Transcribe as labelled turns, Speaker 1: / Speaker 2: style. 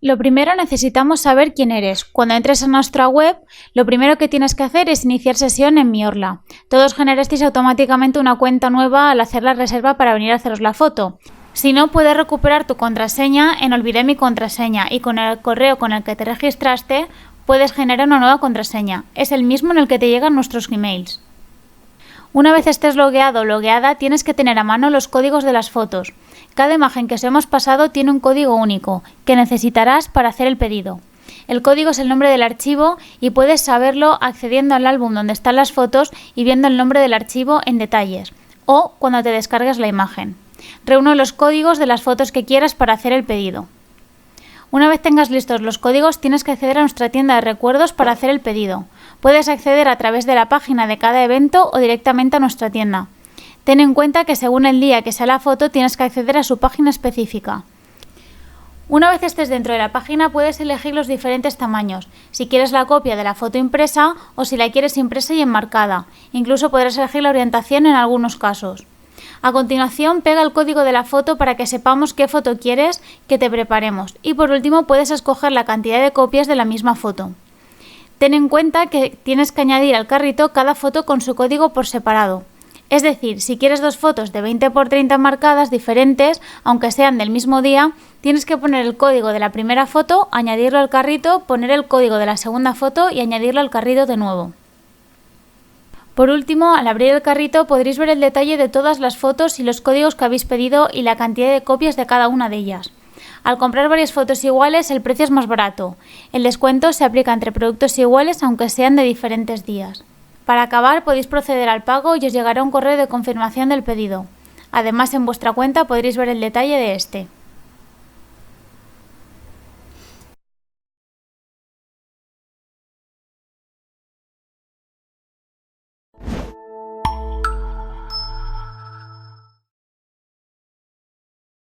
Speaker 1: Lo primero, necesitamos saber quién eres. Cuando entres a nuestra web, lo primero que tienes que hacer es iniciar sesión en Mi Orla. Todos generasteis automáticamente una cuenta nueva al hacer la reserva para venir a haceros la foto. Si no, puedes recuperar tu contraseña en Olvidé mi contraseña y con el correo con el que te registraste puedes generar una nueva contraseña. Es el mismo en el que te llegan nuestros emails. Una vez estés logueado o logueada, tienes que tener a mano los códigos de las fotos. Cada imagen que os hemos pasado tiene un código único, que necesitarás para hacer el pedido. El código es el nombre del archivo y puedes saberlo accediendo al álbum donde están las fotos y viendo el nombre del archivo en detalles, o cuando te descargues la imagen. Reúne los códigos de las fotos que quieras para hacer el pedido. Una vez tengas listos los códigos, tienes que acceder a nuestra tienda de recuerdos para hacer el pedido. Puedes acceder a través de la página de cada evento o directamente a nuestra tienda. Ten en cuenta que según el día que sea la foto, tienes que acceder a su página específica. Una vez estés dentro de la página, puedes elegir los diferentes tamaños, si quieres la copia de la foto impresa o si la quieres impresa y enmarcada. Incluso podrás elegir la orientación en algunos casos. A continuación, pega el código de la foto para que sepamos qué foto quieres que te preparemos. Y por último, puedes escoger la cantidad de copias de la misma foto. Ten en cuenta que tienes que añadir al carrito cada foto con su código por separado. Es decir, si quieres dos fotos de 20 x 30 marcadas diferentes, aunque sean del mismo día, tienes que poner el código de la primera foto, añadirlo al carrito, poner el código de la segunda foto y añadirlo al carrito de nuevo. Por último, al abrir el carrito podréis ver el detalle de todas las fotos y los códigos que habéis pedido y la cantidad de copias de cada una de ellas. Al comprar varias fotos iguales, el precio es más barato. El descuento se aplica entre productos iguales aunque sean de diferentes días. Para acabar, podéis proceder al pago y os llegará un correo de confirmación del pedido. Además, en vuestra cuenta podréis ver el detalle de este.